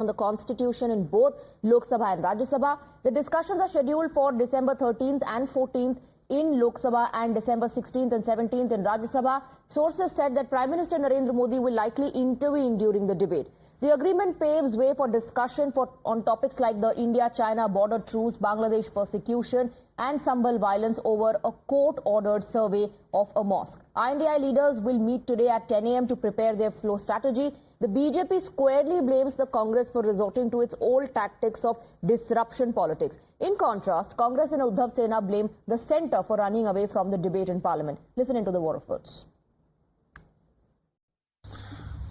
on the Constitution in both Lok Sabha and Rajya Sabha. The discussions are scheduled for December 13th and 14th in Lok Sabha and December 16th and 17th in Rajya Sabha. Sources said that Prime Minister Narendra Modi will likely intervene during the debate. The agreement paves way for discussion on topics like the India-China border truce, Bangladesh persecution and Sambal violence over a court-ordered survey of a mosque. INDI leaders will meet today at 10 a.m. to prepare their flow strategy. The BJP squarely blames the Congress for resorting to its old tactics of disruption politics. In contrast, Congress and Uddhav Sena blame the centre for running away from the debate in Parliament. Listen into the war of words.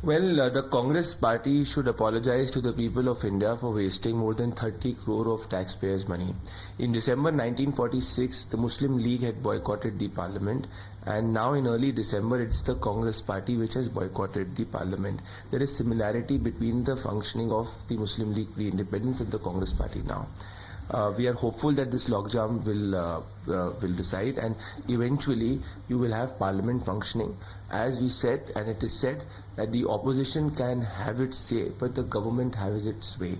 Well, the Congress party should apologize to the people of India for wasting more than 30 crore of taxpayers' money. In December 1946, the Muslim League had boycotted the parliament, and now in early December, it's the Congress party which has boycotted the parliament. There is similarity between the functioning of the Muslim League pre-independence and the Congress party now. We are hopeful that this logjam will decide, and eventually you will have parliament functioning. As we said, and it is said, that the opposition can have its say, but the government has its way.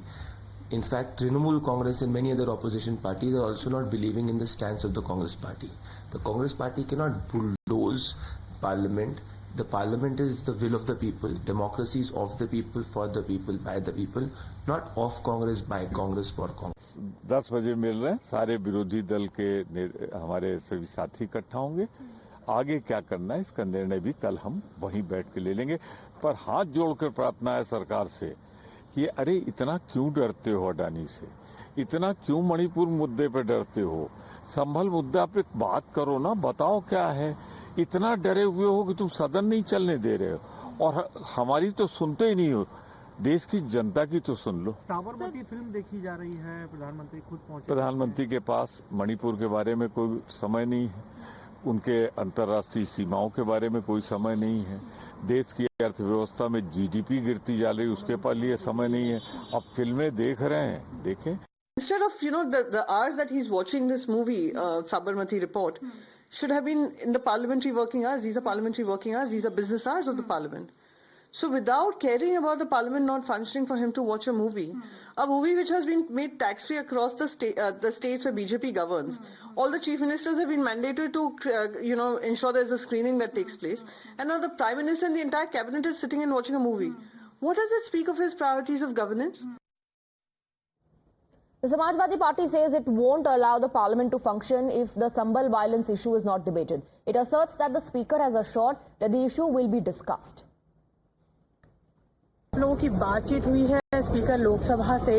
In fact, Trinamool Congress and many other opposition parties are also not believing in the stance of the Congress party. The Congress party cannot bulldoze parliament. The parliament is the will of the people. Democracy is of the people, for the people, by the people, not of Congress, by Congress, for Congress. 10 बजे मिल रहे हैं, सारे विरोधी दल के हमारे सभी साथी इकट्ठा होंगे। आगे क्या करना है इसका निर्णय भी कल हम वहीं बैठ के ले लेंगे। पर हाथ जोड़कर प्रार्थना है सरकार से कि अरे इतना क्यों डरते हो अडानी से, इतना क्यों मणिपुर मुद्दे पे डरते हो, संभल मुद्दा पे बात करो ना, बताओ क्या है, इतना डरे हुए हो कि तुम सदन नहीं चलने दे रहे हो और हमारी तो सुनते ही नहीं हो, देश की जनता की तो सुन लो। साबरमती फिल्म देखी जा रही है, प्रधानमंत्री खुद पहुंचे। प्रधानमंत्री के पास मणिपुर के बारे में कोई समय नहीं है, उनके अंतर्राष्ट्रीय सीमाओं के बारे में कोई समय नहीं है, देश की अर्थव्यवस्था में जीडीपी गिरती जा रही उसके लिए समय नहीं है। अब फिल्में देख रहे हैं, देखें। Instead of, the hours that he's watching this movie, Sabarmati Report, should have been in the parliamentary working hours. These are parliamentary working hours. These are business hours of the parliament. So without caring about the parliament not functioning, for him to watch a movie which has been made tax-free across the states where BJP governs. All the chief ministers have been mandated to, ensure there's a screening that takes place. And now the prime minister and the entire cabinet is sitting and watching a movie. What does it speak of his priorities of governance? The Samajwadi Party says it won't allow the parliament to function if the Sambal violence issue is not debated. It asserts that the speaker has assured that the issue will be discussed. लोगों की बातचीत हुई है speaker Lok Sabha से,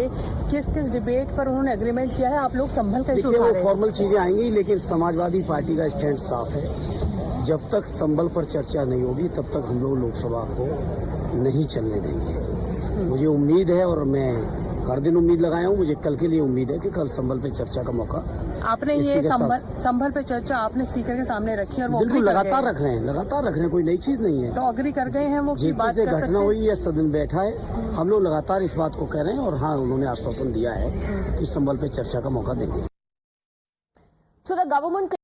किस debate पर उन्होंने agreement किया है, आप लोग संभल कर देखिए वो फॉर्मल चीजें आएंगी, लेकिन समाजवादी पार्टी का स्टैंड साफ है। जब तक संभल पर चर्चा नहीं होगी तब तक हम लोग लोकसभा को नहीं चलने देंगे। मुझे उम्मीद है और मैं हर दिन उम्मीद लगाया हूँ, मुझे कल के लिए उम्मीद है कि कल संभल पे चर्चा का मौका। आपने ये संभल पे चर्चा आपने स्पीकर के सामने रखी और वो बिल्कुल लगातार रख रहे हैं, कोई नई चीज नहीं है। तो अग्री कर गए हैं वो जिस बात से घटना हुई है, सदन बैठा है, हम लोग लगातार इस बात को कह रहे हैं और हाँ उन्होंने आश्वासन दिया है कि संभल पे चर्चा का मौका देंगे। So the government